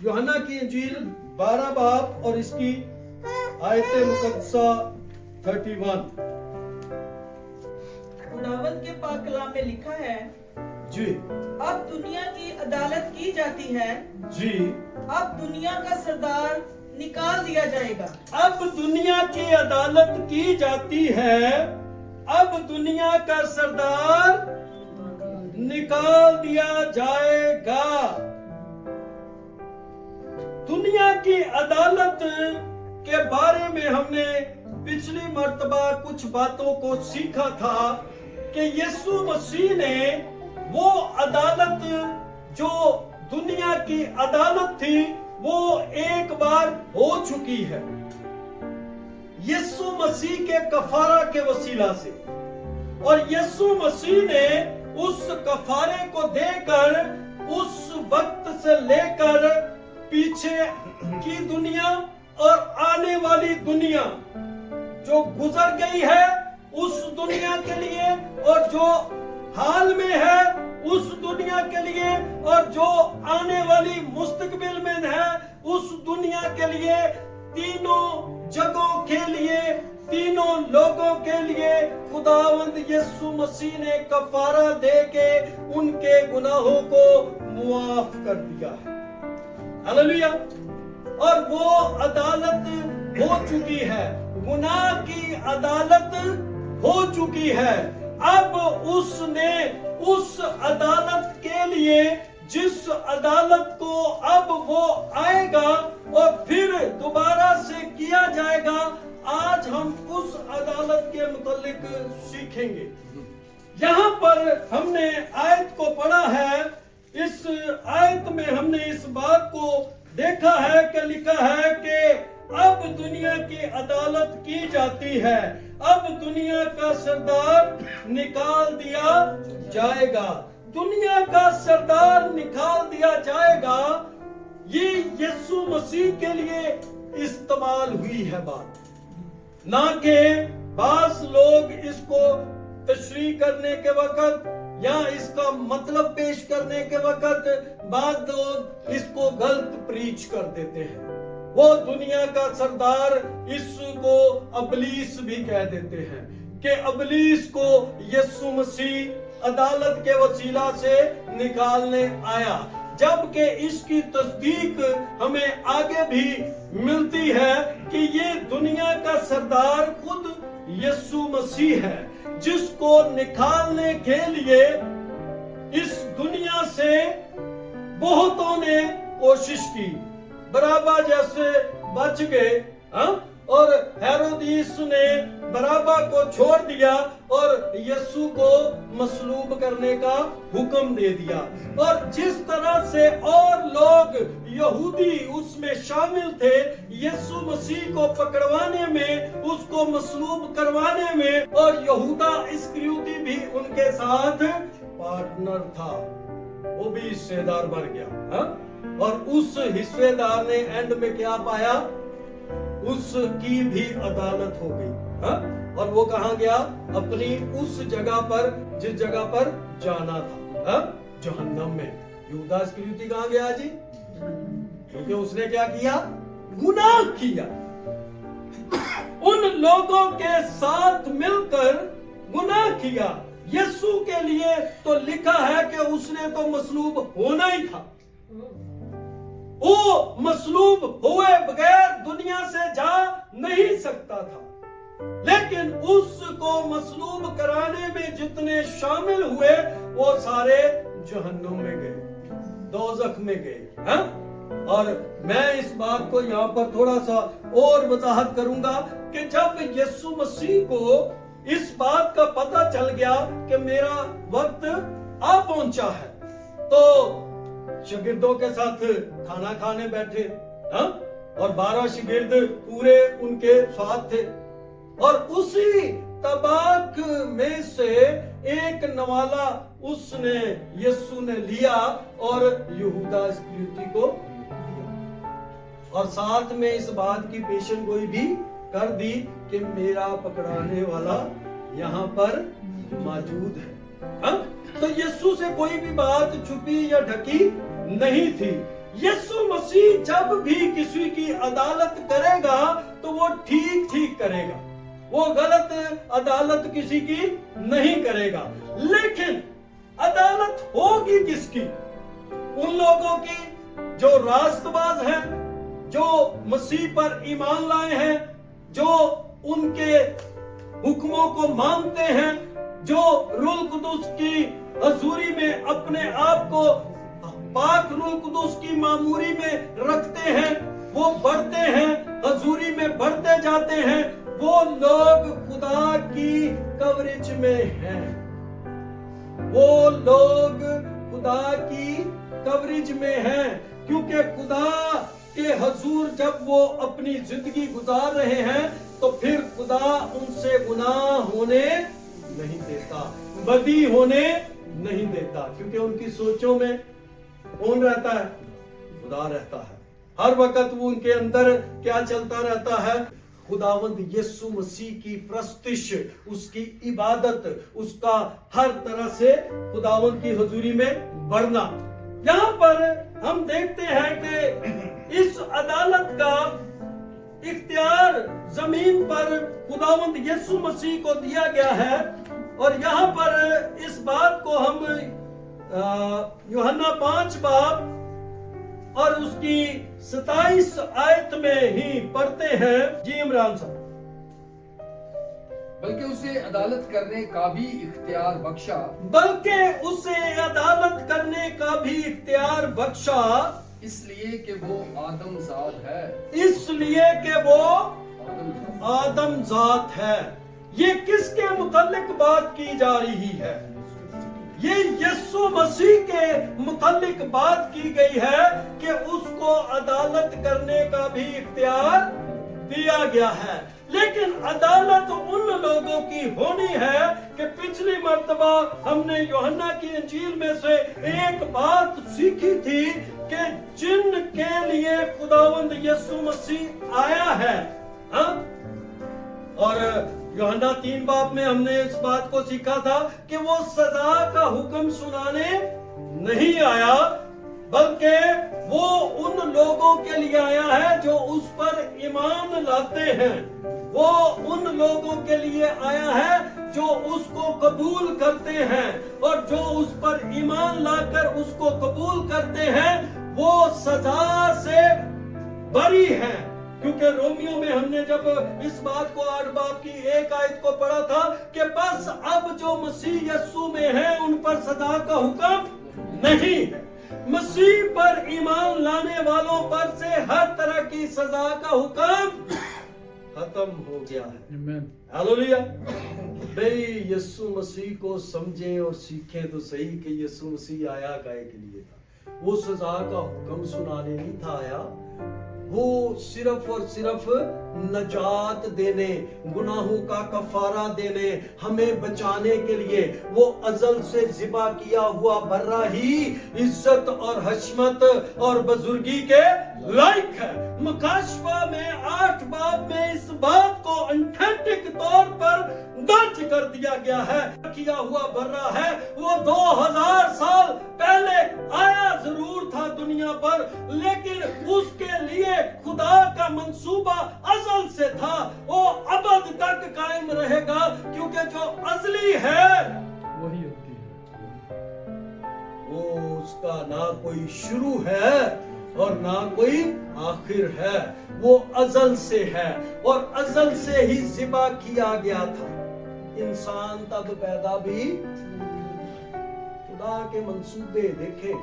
यूहन्ना की इंजील 12 बाब और इसकी आयत मुकद्दसा 31। खुदावंद के पाक कलाम में लिखा है, जी अब दुनिया की अदालत की जाती है, जी। अब दुनिया का सरदार निकाल दिया जाएगा। अब दुनिया की अदालत की जाती है, अब दुनिया का सरदार निकाल दिया जाएगा। दुनिया की अदालत के बारे में हमने पिछली मर्तबा कुछ बातों को सीखा था कि यीशु मसीह ने वो अदालत जो दुनिया की अदालत थी वो एक बार हो चुकी है यीशु मसीह के कफारा के वसीला से। और यीशु मसीह ने उस कफारे को देकर उस वक्त से लेकर पीछे की दुनिया और आने वाली दुनिया जो गुजर गई है उस दुनिया के लिए और जो हाल में है उस दुनिया के लिए और जो आने वाली मुस्तकबिल में है उस दुनिया के लिए, तीनों जगहों के लिए, तीनों लोगों के लिए खुदावंद यीशु मसीह ने कफारा दे के उनके गुनाहों को मुआफ कर दिया है। हालेलुया। और वो अदालत हो चुकी है, गुनाह की अदालत हो चुकी है। अब उसने उस अदालत के लिए, जिस अदालत को अब वो आएगा और फिर दोबारा से किया जाएगा, आज हम उस अदालत के मुतालिक सीखेंगे। यहाँ पर हमने आयत को पढ़ा है, इस आयत में हमने इस बात को देखा है कि लिखा है कि अब दुनिया की अदालत की जाती है, अब दुनिया का सरदार निकाल दिया जाएगा। दुनिया का सरदार निकाल दिया जाएगा, ये यीशु मसीह के लिए इस्तेमाल हुई है बात, ना कि बास लोग इसको तशरीह करने के वक्त या इसका मतलब पेश करने के वक्त बाद लोग इसको गलत प्रीच कर देते हैं। वो दुनिया का सरदार इसको अबलीस भी कह देते हैं कि अबलीस को यीशु मसीह अदालत के वसीला से निकालने आया, जबकि इसकी तस्दीक हमें आगे भी मिलती है कि ये दुनिया का सरदार खुद यीशु मसीह है, जिसको निकालने के लिए इस दुनिया से बहुतों ने कोशिश की। बराबा जैसे बच गए और हेरोदिस ने बराबा को छोड़ दिया और यीशु को मसलूब करने का हुक्म दे दिया। और जिस तरह से और लोग यहूदी उसमें शामिल थे यीशु मसीह को पकड़वाने में, उसको मसलूब करवाने में, और यहूदा इस्करियोती भी उनके साथ पार्टनर था, वो भी हिस्सेदार बन गया। और उस हिस्सेदार ने एंड में क्या पाया, उसकी भी अदालत हो गई। और वो कहां गया, अपनी उस जगह पर जिस जगह पर जाना था, जहन्नम में। यहूदा इस्करियोती कहां गया जी? क्योंकि उसने क्या किया, गुनाह किया, उन लोगों के साथ मिलकर गुनाह किया। यीशु के लिए तो लिखा है कि उसने तो मसलूब होना ही था, वो मसलूब हुए बगैर दुनिया से जा नहीं सकता था, लेकिन उसको मसलूब कराने में जितने शामिल हुए वो सारे जहन्नुम में गए, दोज़ख में गए। और मैं इस बात को यहाँ पर थोड़ा सा और वजाहत करूंगा कि जब यीशु मसीह को इस बात का पता चल गया कि मेरा वक्त आ पहुंचा है, तो शागिर्दों के साथ खाना खाने बैठे, और 12 शागिर्द पूरे उनके साथ थे। और उसी तबाक में से एक नवाला उसने यीशु ने लिया और यहूदा इस्करियोती को दिया, और साथ में इस बात की पेशन गोई भी कर दी कि मेरा पकड़ाने वाला यहाँ पर मौजूद है। तो यीशु से कोई भी बात छुपी या ढकी नहीं थी। यीशु मसीह जब भी किसी की अदालत करेगा तो वो ठीक ठीक करेगा, वो गलत अदालत किसी की नहीं करेगा। लेकिन अदालत होगी किसकी? उन लोगों की जो रास्तबाज हैं, जो मसीह पर ईमान लाए हैं, जो उनके हुक्मों को मानते हैं, जो रूह कुदुस की हजूरी में अपने आप को पाक रूह कुदुस की मामूरी में रखते हैं, वो बढ़ते हैं, हजूरी में बढ़ते जाते हैं, वो लोग खुदा की कवरेज में हैं। वो लोग खुदा की कवरेज में हैं, क्योंकि खुदा के हजूर जब वो अपनी जिंदगी गुजार रहे हैं तो फिर खुदा उनसे गुनाह होने नहीं देता, बदी होने नहीं देता, क्योंकि उनकी सोचों में कौन रहता है? खुदा रहता है। हर वक्त वो उनके अंदर क्या चलता रहता है? खुदावंद यीशु मसीह की प्रस्तिश, उसकी इबादत, उसका हर तरह से खुदावंद की हुजूरी में बढ़ना। यहाँ पर हम देखते हैं कि इस अदालत का इख्तियार जमीन पर खुदावंद यीशु मसीह को दिया गया है। और यहाँ पर इस बात को हम यूहन्ना 5 बाब और उसकी 27 आयत में ही पढ़ते हैं। जी इमरान साहब। बल्कि उसे अदालत करने का भी इख्तियार बख्शा, बल्कि उसे अदालत करने का भी इख्तियार बख्शा, इसलिए कि वो आदमजाद है। इसलिए कि वो आदमजाद आदमजात है। ये किसके मुतल्लिक बात की जा रही है? ये यीशु मसीह के मुतल्लिक बात की गई है कि उसको अदालत करने का भी इख्तियार दिया गया है। लेकिन अदालत उन लोगों की होनी है कि पिछली मर्तबा हमने यूहन्ना की इंजील में से एक बात सीखी थी कि जिनके लिए खुदावंद यीशु मसीह आया है। हाँ? और यूहन्ना 3 बाब में हमने इस बात को सीखा था कि वो सजा का हुक्म सुनाने नहीं आया, बल्कि वो उन लोगों के लिए आया है जो उस पर ईमान लाते हैं। वो उन लोगों के लिए आया है जो उसको कबूल करते हैं, और जो उस पर ईमान लाकर उसको कबूल करते हैं वो सजा से बरी हैं। क्योंकि रोमियो में हमने जब इस बात को 8 बाब की 1 आयत को पढ़ा था कि बस अब जो मसीह यीशु में है उन पर सजा का हुक्म नहीं है। मसीह पर ईमान लाने वालों पर से हर तरह की सजा का हुक्म खत्म हो गया है। हालेलुया। भाई यीशु मसीह को समझें और सीखें तो सही कि यीशु मसीह आया काहे के लिए था। वो सजा का हुक्म सुनाने नहीं था आया, वो सिर्फ और सिर्फ नजात देने, गुनाहों का कफारा देने, हमें बचाने के लिए वो अजल से ज़िबा किया हुआ बर्रा ही इज्जत और हशमत और बुजुर्गी के लायक है। मुकाशफा में 8 बाब में इस बात को ऑथेंटिक तौर पर दर्ज कर दिया गया है। किया हुआ बर्रा है, वो 2000 साल पहले आया जरूर था दुनिया पर, लेकिन उसके लिए खुदा का मंसूबा अज़ल से था, वो अबद तक कायम रहेगा, क्योंकि जो अज़ली है वही होती है। वो उसका ना कोई शुरू है और ना कोई आखिर है, वो अज़ल से है और अज़ल से ही ज़िबा किया गया था। इंसान तब पैदा भी, खुदा के मंसूबे देखें,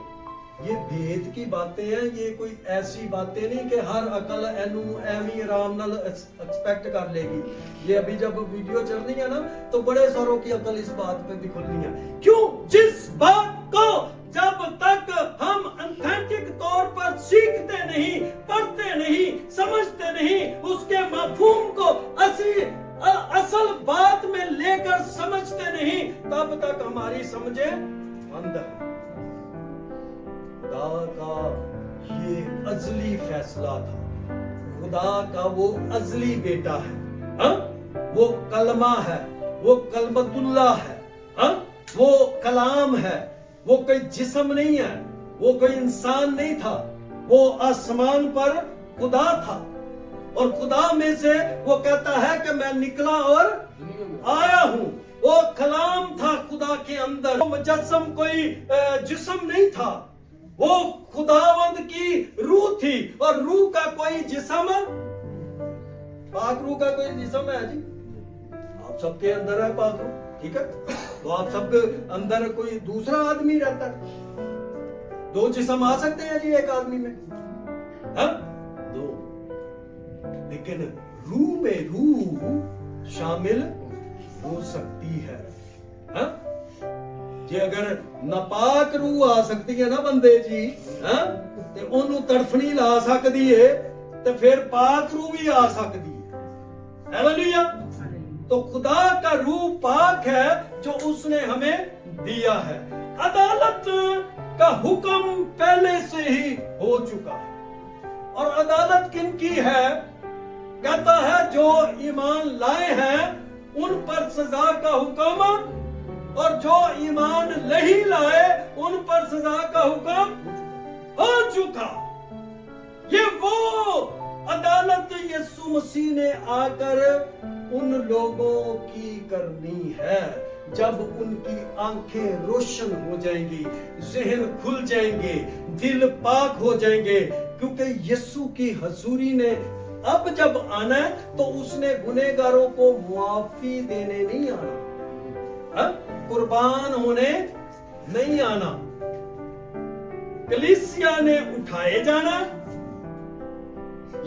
ये भेद की बातें हैं, ये कोई ऐसी बातें नहीं कि हर अकल एनू एवी आराम नाल एक्सपेक्ट कर लेगी। ये अभी जब वीडियो चलनी है ना तो बड़े सारों की अकल इस बात पे भी खुलनी है। क्यों? जिस बात को जब तक हम ऑथेंटिक तौर पर सीखते नहीं, पढ़ते नहीं, समझते नहीं, उसके मफहूम को असल बात में लेकर समझते नहीं, तब तक हमारी समझे अंध है। खुदा का ये अजली फैसला था, खुदा का वो अजली बेटा है। हा? वो कलमा है, वो कलमतुल्लाह है। हा? वो कलाम है, वो कोई जिस्म नहीं है, वो कोई इंसान नहीं था, वो आसमान पर खुदा था और खुदा में से वो कहता है कि मैं निकला और दुनिया में आया हूं। वो कलाम था खुदा के अंदर, वो मुजस्सम कोई जिस्म नहीं था, वो खुदावंद की रूह थी। और रूह का कोई जिस्म, पाक रूह का कोई जिस्म है जी? आप सबके अंदर है पाक रूह, ठीक है? तो आप सबके अंदर कोई दूसरा आदमी रहता है? दो जिस्म आ सकते हैं जी एक आदमी में? हाँ? दो। लेकिन रूह में रूह शामिल हो सकती है। हाँ? जे अगर नापाक रूह आ सकती है ना बंदे जी, हाँ? ते ओनू तड़फनी ला सकती है, ते फिर पाक रूह भी आ सकती है। हालेलुया। तो खुदा का रूह पाक है जो उसने हमें दिया है। अदालत का हुक्म पहले से ही हो चुका है। और अदालत किनकी है? कहता है जो ईमान लाए हैं उन पर सजा का हुक्म, और जो ईमान नहीं लाए उन पर सजा का हुक्म हो चुका। ये वो अदालत यीशु मसीह ने आकर उन लोगों की करनी है जब उनकी आंखें रोशन हो जाएंगी, ज़हन खुल जाएंगे, दिल पाक हो जाएंगे। क्योंकि यीशु की हजूरी ने अब जब आना है तो उसने गुनहगारों को मुआफी देने नहीं आना, हाँ? कुर्बान होने नहीं आना। कलीसिया ने उठाए जाना,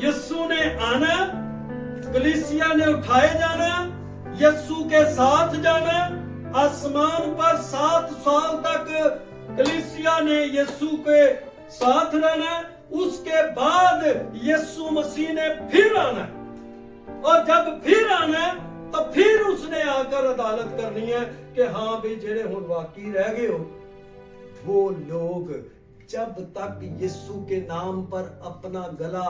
यीशु ने आना, कलीसिया ने उठाए जाना, यीशु के साथ जाना, आसमान पर 7 साल तक कलीसिया ने यीशु के साथ रहना। उसके बाद यीशु मसीह ने फिर आना, और जब फिर आना तो फिर उसने आकर अदालत करनी है कि हाँ भी जेड़े हुण बाकी रह गए हो, वो लोग जब तक यीशु के नाम पर अपना गला,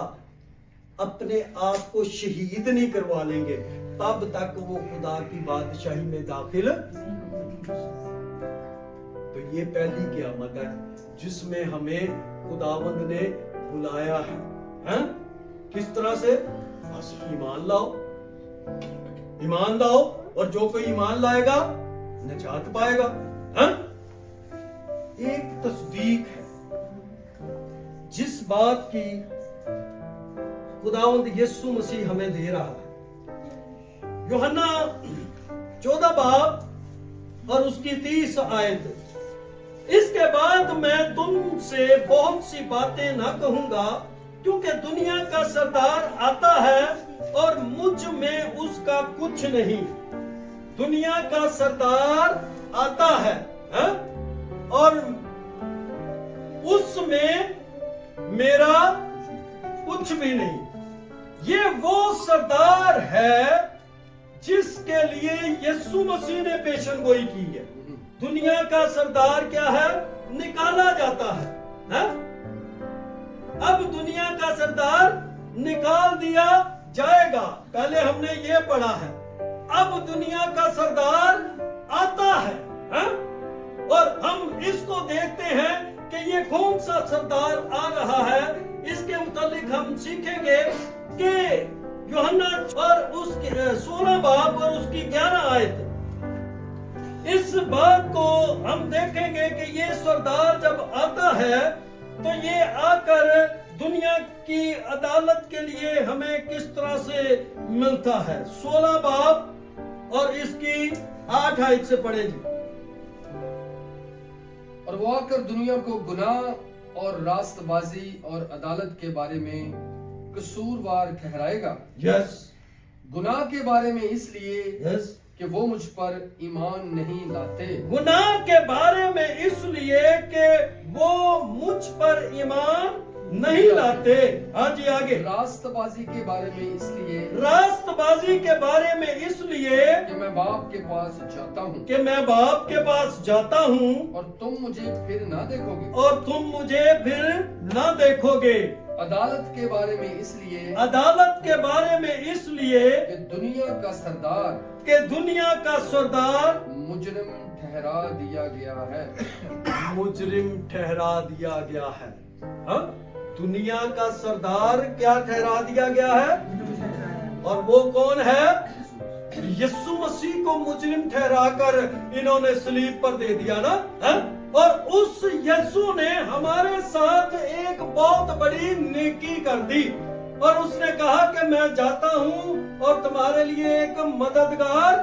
अपने आप को शहीद नहीं करवा लेंगे, तब तक वो खुदा की बादशाही में दाखिल। तो ये पहली क़यामत है जिसमें हमें खुदावंद ने बुलाया है, हैं? किस तरह से? बस ईमान लाओ, ईमान लाओ, और जो कोई ईमान लाएगा निजात पाएगा। हैं? एक तस्दीक है जिस बात की खुदावंद यीशु मसीह हमें दे रहा है। यूहन्ना 14 बाब और उसकी 30 आयत। इसके बाद मैं तुमसे बहुत सी बातें ना कहूंगा, क्योंकि दुनिया का सरदार आता है और मुझ में उसका कुछ नहीं। दुनिया का सरदार आता है, हाँ? और उसमें मेरा कुछ भी नहीं। ये वो सरदार है जिसके लिए यीशु मसीह ने पेशनगोई की है। दुनिया का सरदार क्या है? निकाला जाता है, हाँ? अब दुनिया का सरदार निकाल दिया जाएगा, पहले हमने ये पढ़ा है। अब दुनिया का सरदार आता है, हाँ? और हम इसको देखते हैं कि ये कौन सा सरदार आ रहा है। इसके मुतालिक हम सीखेंगे कि यूहन्ना और उसके 16 बाब और उसकी 11 आयत, इस बात को हम देखेंगे कि ये सरदार जब आता है तो ये आकर दुनिया की अदालत के लिए हमें किस तरह से मिलता है। 16 बाब और इसकी 8 आयत से पढ़े जी। और वो आकर दुनिया को गुनाह और रास्तबाजी और अदालत के बारे में कसूरवार ठहराएगा। यस। गुनाह के बारे में इसलिए यस कि वो मुझ पर ईमान नहीं लाते। गुनाह के बारे में इसलिए कि वो मुझ पर ईमान नहीं लाते। हाँ जी आगे। रास्तबाजी के बारे में इसलिए, रास्तबाजी के बारे में इसलिए कि मैं बाप के पास जाता हूँ, कि मैं बाप के पास जाता हूँ और तुम मुझे फिर ना देखोगे, और तुम मुझे फिर ना देखोगे। अदालत के बारे में इसलिए, अदालत के बारे में इसलिए कि दुनिया का सरदार, कि दुनिया का सरदार मुजरिम ठहरा दिया गया है। मुजरिम ठहरा दिया गया है। हाँ? दुनिया का सरदार क्या ठहरा दिया गया है, और वो कौन है? यीशु मसीह को मुजरिम ठहराकर इन्होंने सलीब पर दे दिया ना, है? और उस यीशु ने हमारे साथ एक बहुत बड़ी नेकी कर दी, और उसने कहा कि मैं जाता हूं और तुम्हारे लिए एक मददगार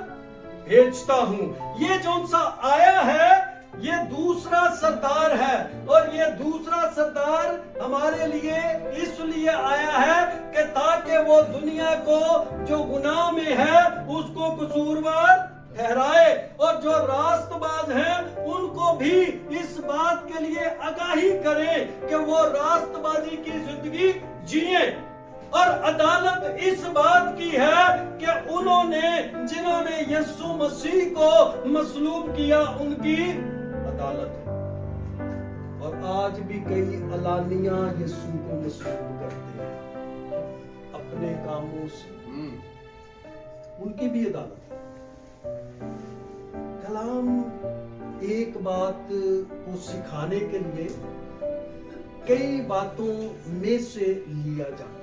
भेजता हूं। ये जो सा आया है ये दूसरा सरदार है, और ये दूसरा सरदार हमारे लिए इसलिए आया है कि ताकि वो दुनिया को जो गुनाह में है उसको कसूरवार ठहराए, और जो रास्तबाज हैं उनको भी इस बात के लिए आगाही करें कि वो रास्तबाजी की जिंदगी जिए। और अदालत इस बात की है कि उन्होंने जिन्होंने यीशु मसीह को मसलूब किया उनकी अदालत है। और आज भी कई अलानिया यीशु को मसलूब करते हैं अपने कामों से, उनकी भी अदालत है। कलाम एक बात को सिखाने के लिए कई बातों में से लिया जाता है,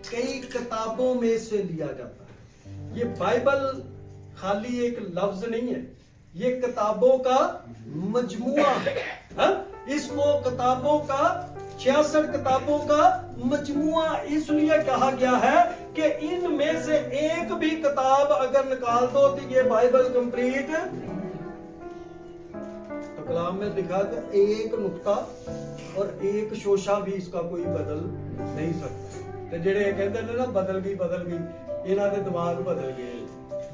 कई किताबों में से लिया जाता है। ये बाइबल खाली एक लफ्ज नहीं है, ये किताबों का मजमुआ है, हाँ? इसको किताबों का 66 किताबों का मजमुआ इसलिए कहा गया है कि इनमें से एक भी किताब अगर निकाल दो तो ये बाइबल कंप्लीट। तो कलाम में लिखा था एक नुक्ता और एक शोशा भी इसका कोई बदल नहीं सकता। तो जेड़े कहते हैं ना बदल गई इन्हां दे दिमाग बदल गए।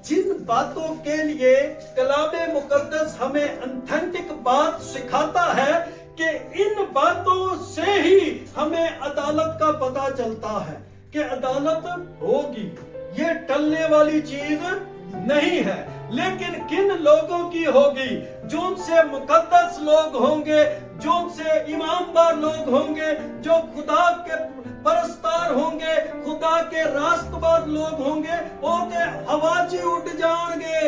जिन बातों के लिए कलाम मुकद्दस हमें ऑथेंटिक बात सिखाता है कि इन बातों से ही हमें अदालत का पता चलता है कि अदालत होगी, ये टलने वाली चीज नहीं है। लेकिन किन लोगों की होगी? जो उनसे मुकद्दस लोग होंगे, जो उनसे ईमानदार लोग होंगे, जो खुदा के परस्तार होंगे, खुदा के रास्तबाज लोग होंगे, वो ते हवाची उड़ जाएंगे।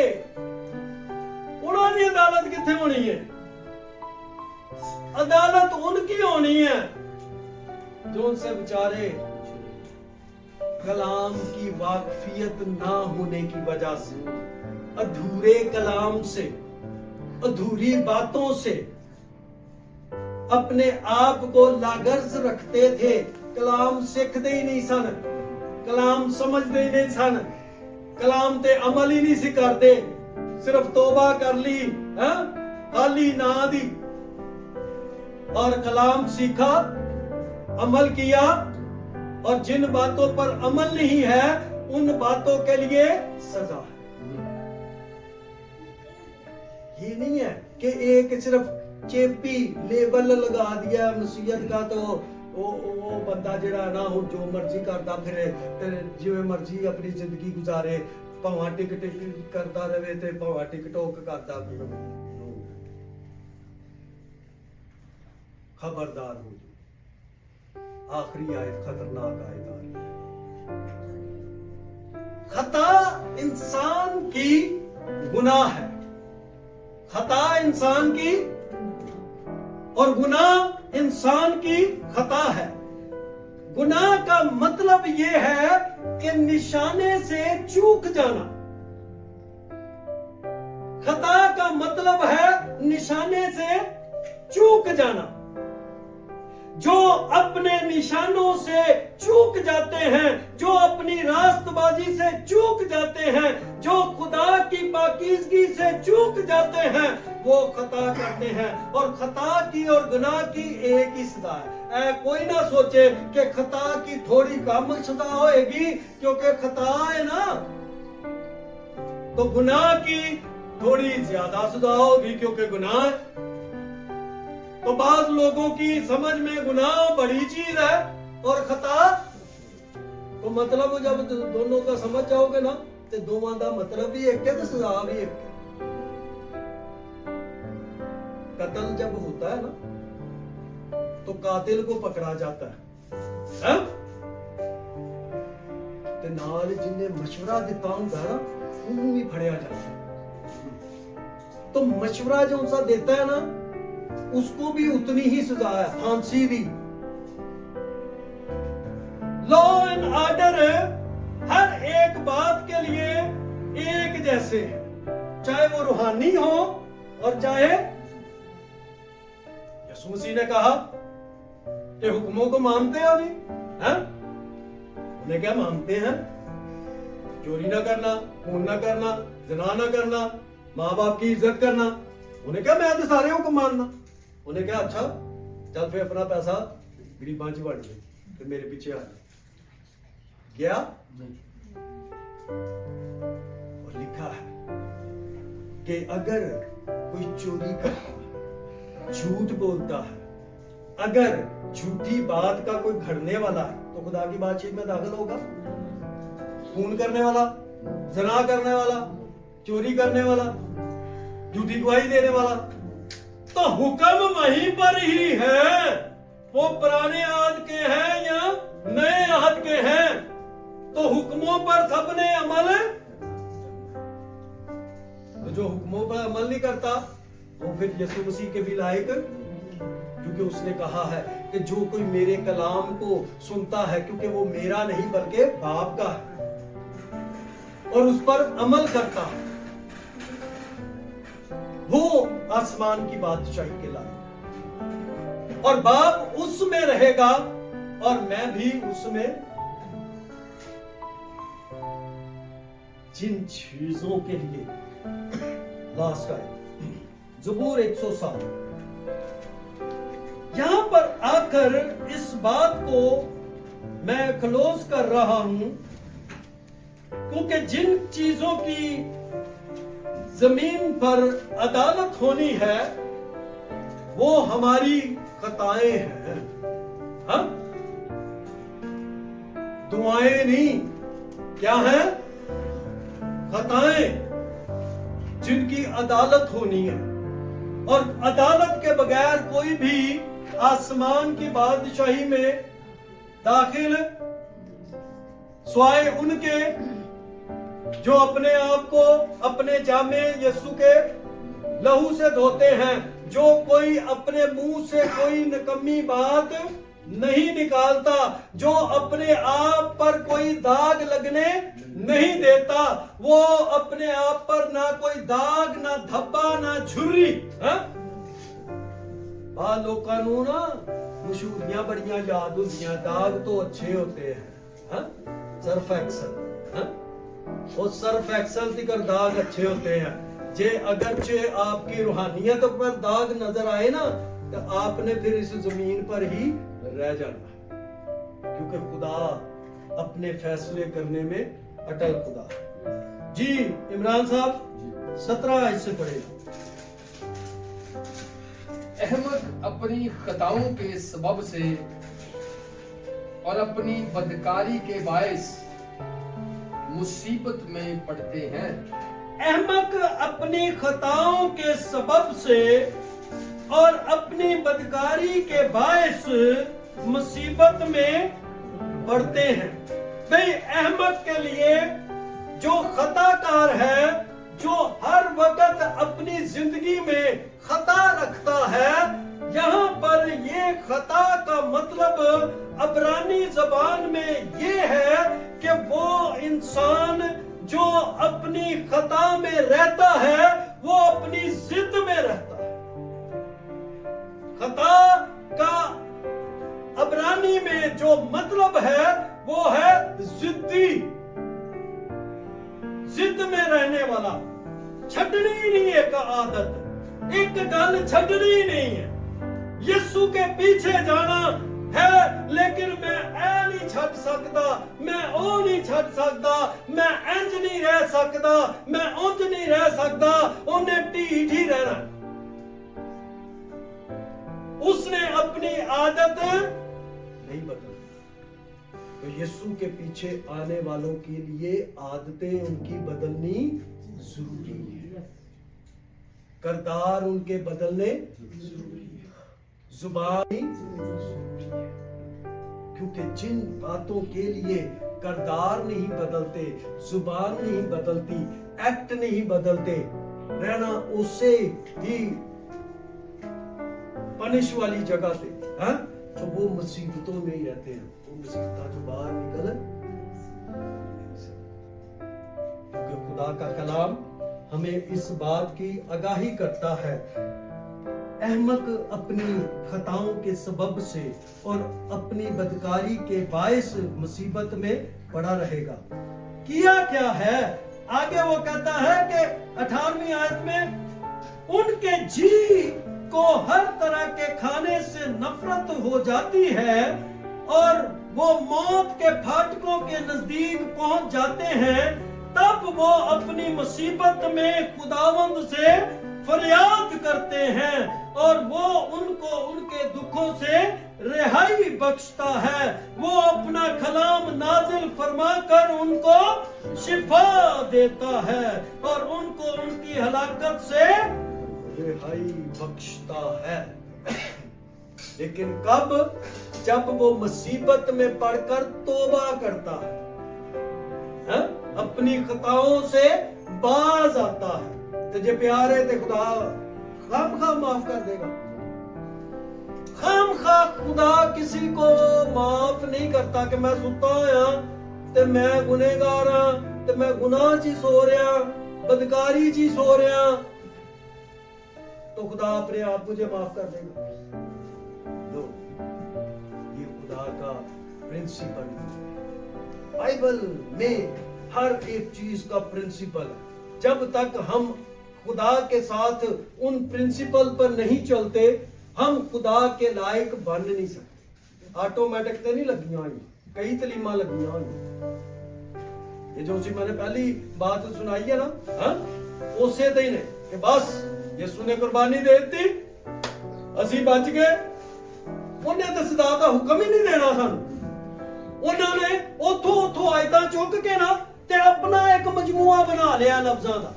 उन्होंने अदालत कितने होनी है? अदालत उनकी होनी है जो उनसे बेचारे कलाम की वाकफियत ना होने की वजह से, अधूरे कलाम से, अधूरी बातों से अपने आप को लागर्ज रखते थे। कलाम सीखते ही नहीं सन, कलाम समझते ही नहीं सन, कलाम ते अमल ही नहीं सी करते, सिर्फ तौबा कर ली खाली ना दी, और कलाम सीखा, अमल किया, और जिन बातों पर अमल नहीं है उन बातों के लिए सजा है। ये नहीं है कि एक सिर्फ चेपी लेबल लगा दिया मसीहत का तो वो बंदा जड़ा ना हो जो मर्जी करता फिरे ते जिवें मर्जी अपनी जिंदगी गुजारे, भावां टिक करता रहे ते भावां टिकटॉक करता फिरे। खबरदार हो जाओ, आखिरी आयत खतरनाक आयत आ रही है। खता इंसान की गुनाह है, खता इंसान की और गुनाह इंसान की खता है। गुनाह का मतलब यह है कि निशाने से चूक जाना, खता का मतलब है निशाने से चूक जाना। जो अपने निशानों से चूक जाते हैं, जो अपनी रास्तबाजी से चूक जाते हैं, जो खुदा की पाकीज़गी से चूक जाते हैं, वो खता करते हैं। और खता की और गुनाह की एक ही सजा है। कोई ना सोचे कि खता की थोड़ी कम सजा होएगी क्योंकि खता है ना, तो गुनाह की थोड़ी ज्यादा सजा होगी क्योंकि गुनाह है। तो बाज लोगों की समझ में गुनाह बड़ी चीज है और खता तो मतलब जब दोनों का समझ जाओगे ना तो दोनों का मतलब भी एक है तो सजा भी एक है। कत्ल जब होता है ना तो कातिल को पकड़ा जाता है? ते नाल जिन्हें मशवरा दिता होंदा ना उन्हें भी फड़िया जाता है। तो मशवरा जो उनसा देता है ना उसको भी उतनी ही सजा है, फांसी दी। लॉ एंड ऑर्डर हर एक बात के लिए एक जैसे है, चाहे वो रूहानी हो और चाहे। यीशु मसीह ने कहा कि हुक्मों को मानते हो नहीं, हैं? उन्हें क्या मानते हैं? चोरी ना करना, खून ना करना, ज़िना ना करना, माँ बाप की इज्जत करना। उन्हें क्या मैं तो सारे हुक्म मानना। उन्हें क्या अच्छा चल फिर अपना पैसा गरीबां च वंड दे फिर मेरे पीछे आ जा। गया और लिखा है कि अगर कोई चोरी करता है, झूठ बोलता है, अगर झूठी बात का कोई घड़ने वाला है तो खुदा की बातचीत में दाखिल होगा। खून करने वाला, ज़िना करने वाला, चोरी करने वाला, झूठी गवाही देने वाला, तो हुक्म वहीं पर ही है। वो पुराने आद के हैं या नए आद के हैं, तो हुक्मों पर सबने अमल। तो जो हुक्मों पर अमल नहीं करता वो फिर यीशु मसीह के भी लायक, क्योंकि उसने कहा है कि जो कोई मेरे कलाम को सुनता है, क्योंकि वो मेरा नहीं बल्कि बाप का है, और उस पर अमल करता है, वो आसमान की बादशाही के लायक, और बाप उसमें रहेगा और मैं भी उसमें। जिन चीजों के लिए लास्ट टाइम ज़बूर 107, यहां पर आकर इस बात को मैं क्लोज कर रहा हूं, क्योंकि जिन चीजों की जमीन पर अदालत होनी है वो हमारी खताएं हैं। हाँ? दुआएं नहीं, क्या है? खताएं, जिनकी अदालत होनी है, और अदालत के बगैर कोई भी आसमान की बादशाही में दाखिल स्वाय उनके जो अपने आप को अपने जामे यीशु के लहू से धोते हैं, जो कोई अपने मुंह से कोई निकम्मी बात नहीं निकालता, जो अपने आप पर कोई दाग लगने नहीं देता, वो अपने आप पर ना कोई दाग, ना धब्बा, ना झुर्री। लोगों नूं ना मशहूरियां बड़ियां याद होंदियां, दाग तो अच्छे होते हैं। सर्फ एक्सल, वो सर्फ एक्सल तिकर दाग अच्छे होते हैं। जे अगरचे आपकी रूहानियत पर दाग नजर आए ना, तो आपने फिर इस जमीन पर ही रह जाना, क्योंकि खुदा अपने फैसले करने में अटल खुदा है। जी इमरान साहब 17 इससे पढ़ेगा। अहमद अपनी खताओं के सबब से और अपनी बदकारी के बायस मुसीबत में पड़ते हैं। अहमक अपनी खताओं के सबब से और अपनी बदकारी के बायस मुसीबत में पड़ते हैं। भाई अहमक के लिए जो खताकार है, जो हर वक्त अपनी जिंदगी में खता रखता है, यहाँ पर ये खता का मतलब अबरानी जबान में ये है कि वो इंसान जो अपनी खता में रहता है वो अपनी जिद में रहता है। खता का अबरानी में जो मतलब है वो है जिद्दी, जिद में रहने वाला, छड़नी नहीं एक आदत, एक गल छड़नी नहीं है। यीशु के पीछे जाना है, लेकिन मैं ऐ नहीं छड़ सकता, मैं ओ नहीं छड़ सकता, मैं इंज नहीं रह सकता, मैं उंज नहीं रह सकता, उन्हें ढीठ ही रहना। उसने अपनी आदत नहीं बदली। तो यीशु के पीछे आने वालों के लिए आदतें उनकी बदलनी जरूरी है, किरदार उनके बदलने जरूरी है, जुबानी, क्योंकि जिन बातों के लिए किरदार नहीं बदलते, जुबान नहीं बदलती, एक्ट नहीं बदलते, रहना उसे ही पनिश वाली जगह पे, तो वो मुसीबतों में ही रहते हैं, वो मुसीबत जो बाहर निकल, क्योंकि खुदा का कलाम हमें इस बात की आगाही करता है, अहमक अपनी खताओं के सबब से और अपनी बदकारी के बायस मुसीबत में पड़ा रहेगा। किया क्या है? आगे वो कहता है कि 18वीं आयत में उनके जी को हर तरह के खाने से नफरत हो जाती है और वो मौत के फाटकों के नजदीक पहुंच जाते हैं। तब वो अपनी मुसीबत में खुदावंद से फरियाद करते हैं और वो उनको उनके दुखों से रिहाई बख्शता है। वो अपना कलाम नाजिल फरमाकर उनको शिफा देता है और उनको उनकी हलाकत से रिहाई बख्शता है। लेकिन कब? जब वो मुसीबत में पड़कर तौबा करता है, अपनी खताओं से बाज आता है। तो जे प्यार है तो खुदा खामखा माफ कर देगा। खामखा खुदा किसी को माफ नहीं करता कि मैं सुता होया ते मैं गुनहगार हां ते मैं गुनाह च सो रहा, बदकारी च सो रहा, तो खुदा अपने आप मुझे माफ कर देगा। नो, ये खुदा का प्रिंसिपल है। बाइबल में हर एक चीज का प्रिंसिपल है। जब तक हम खुदा के साथ उन प्रिंसिपल पर नहीं चलते, हम खुदा के लायक बन नहीं सकते। ऑटोमेटिक तो नहीं लगियां हुई, कई तलीमा लगियां हुई। ये जो सी मैंने पहली बात सुनाई है ना, उसे दिन है कि बस यीशु ने कुर्बानी दे दी, असी बच गए। उन्हें तो सदा का हुक्म ही नहीं देना सानू। उन्होंने उथों आयतां चुक के ना ते अपना एक मजमूआ बना लिया लफ्जां दा,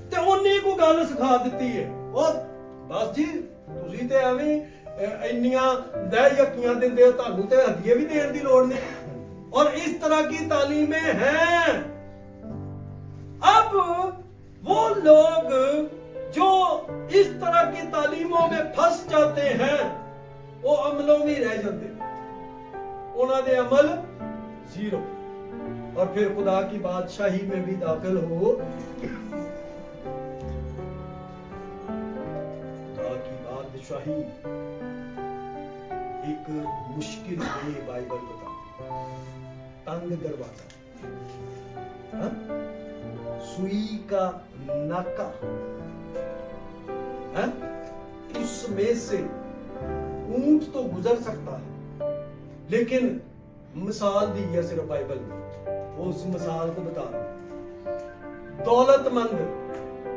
ते उन्हीं को गल सिखा दी है। और बस जी तुसी ते एवें इन्नियां दह यकीयां दिंदे हो, तानू ते हदिये भी देने की लोड़ नहीं। और इस तरह की तालीमें हैं। अब वो लोग जो इस तरह की तालीमों में फंस जाते हैं, वो अमलों में रह जाते हैं, उन्होंने अमल जीरो। और फिर खुदा की बादशाही में भी दाखिल हो, खुदा की बादशाही एक मुश्किल है। बाइबल बता, तंग दरवाजा, सुई का नाका, उसमें से ऊंट तो गुजर सकता है, लेकिन मिसाल दी है सिर्फ बाइबल में, वो उस मिसाल को बता रहा। दौलतमंद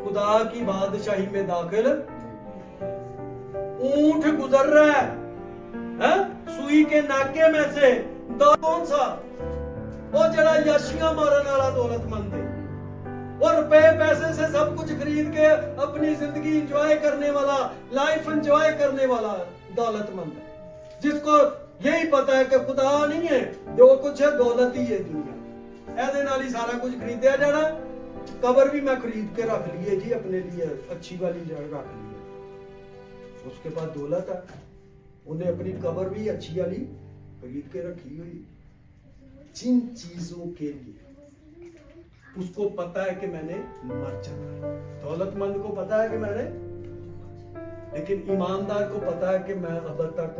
खुदा की बादशाही में दाखिल, ऊंट गुजर रहा है सुई के नाके में से। कौन सा? वो जरा यशियां मारने वाला दौलतमंद है, और रुपए पैसे से सब कुछ खरीद के अपनी जिंदगी एंजॉय करने वाला, लाइफ एंजॉय करने वाला दौलतमंद है, जिसको यही पता है कि खुदा नहीं है, जो कुछ है दौलत ही है दुनिया। ऐसे नाल ही सारा कुछ खरीदया जाना। कबर भी मैं खरीद के रख लिए जी अपने लिए, अच्छी वाली जगह रख ली है। उसके पास दौलत है, उन्हें अपनी कबर भी अच्छी वाली खरीद के रखी हुई। जिन चीजों के लिए उसको पता है कि मैंने मर जाना है, दौलतमंद को पता है कि मैंने, लेकिन ईमानदार को पता है कि मैं अब तक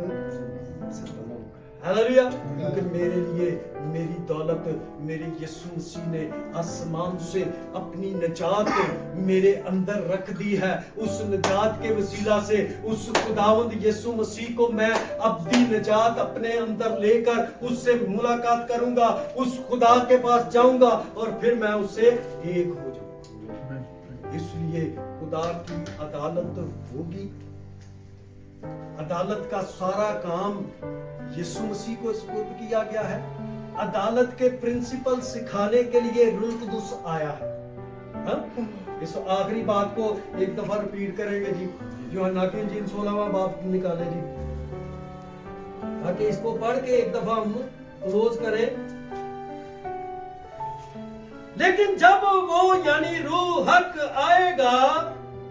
हालेलुया, क्योंकि मेरे लिए मेरी दौलत, मेरे यीशु मसीह ने आसमान से अपनी निजात मेरे अंदर रख दी है। उस निजात के वसीला से उस खुदावंद यीशु मसीह को मैं अब्दी निजात अपने अंदर लेकर उससे मुलाकात करूंगा, उस खुदा के पास जाऊंगा और फिर मैं उससे एक हो जाऊंगा। इसलिए खुदा की अदालत होगी। अदालत का सारा काम यीशु मसीह को सुपुर्द किया गया है। अदालत के प्रिंसिपल सिखाने के लिए रूह कुदुस आया है। इस आखिरी बात को एक दफा रिपीट करेंगे जी, यूहन्ना की इंजील 16वां बाब निकाले जी, ताकि इसको पढ़ के एक दफा हम क्लोज करें। लेकिन जब वो यानी रूह हक आएगा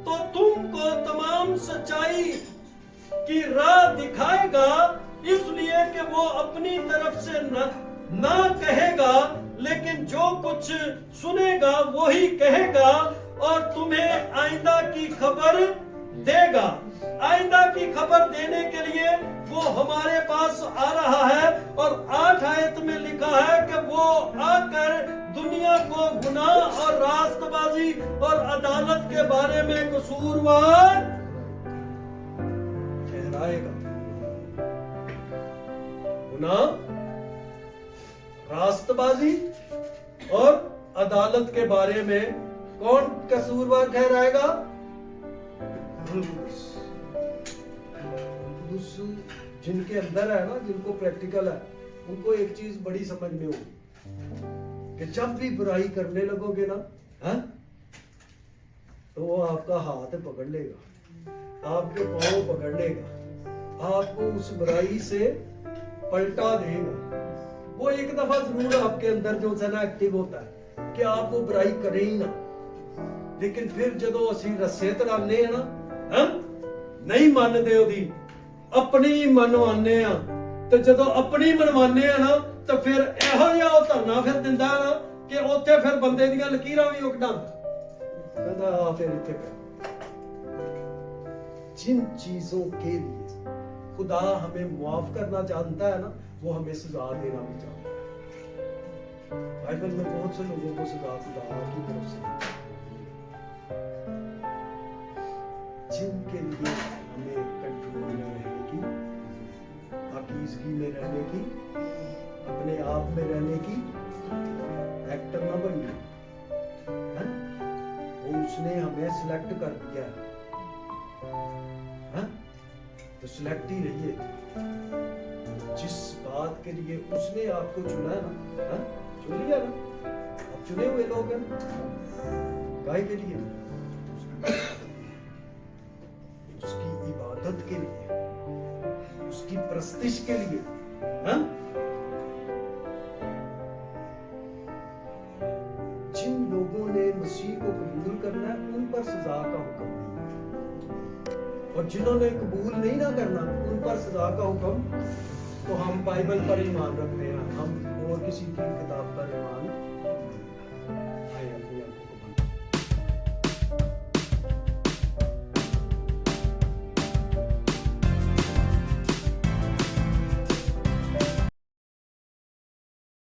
तो तुमको तमाम सच्चाई की राह दिखाएगा। इस कि वो अपनी तरफ से ना कहेगा, लेकिन जो कुछ सुनेगा वही कहेगा और तुम्हें आइंदा की खबर देगा। आइंदा की खबर देने के लिए वो हमारे पास आ रहा है और 8 आयत में लिखा है कि वो आकर दुनिया को गुनाह और रास्तबाजी और अदालत के बारे में कसूरवार ठहराएगा। गुनाह, रास्तबाजी और अदालत के बारे में कौन कसूरवार ठहराएगा? जिनके अंदर है ना, जिनको प्रैक्टिकल है, उनको एक चीज बड़ी समझ में होगी कि जब भी बुराई करने लगोगे ना, है तो वो आपका हाथ पकड़ लेगा, आपके पाँव पकड़ लेगा, आपको उस बुराई से पलटा देगा। वो एक दफा जरूर आपके अंदर जो है ना एक्टिव होता है कि आप वो बुराई करें ही ना, लेकिन फिर जदों असी रस्से तराने हैं ना, नहीं मानते ओदी, अपनी मनवाने आ, तो जदों अपनी मनवाने आ ना, तो फिर इहो जिहा वो धरना फिर दिंदा ना कि उत्थे फिर बंदे दीयां लकीरां भी उकटांदा, कहंदा आ फिर इत्थे पै। जिन चीजों के लिए खुदा हमें माफ करना चाहता है ना, वो हमें सजा देना भी चाहता है। बाइबल में बहुत से लोगों को सजा खुदा की तरफ से, जिनके लिए हमें कंट्रोल में रहने की, पाकीज़गी में रहने की, अपने आप में रहने की, एक्टर न बनिए, हैं? वो उसने हमें सिलेक्ट कर दिया है, तो सिलेक्ट ही रहिए। जिस बात के लिए उसने आपको चुना है ना, चुन लिया ना, आप चुने हुए लोग हैं, गाय के लिए, उसकी इबादत के लिए, उसकी प्रस्तिश के लिए, हाँ? जिन लोगों ने मसीह को कबूल करना है, उन पर सजा का हुक्म नहीं, और जिन्होंने कबूल नहीं ना करना, उन पर सजा का हुक्म। तो हम बाइबल पर ईमान रखते हैं, हम और किसी की किताब पर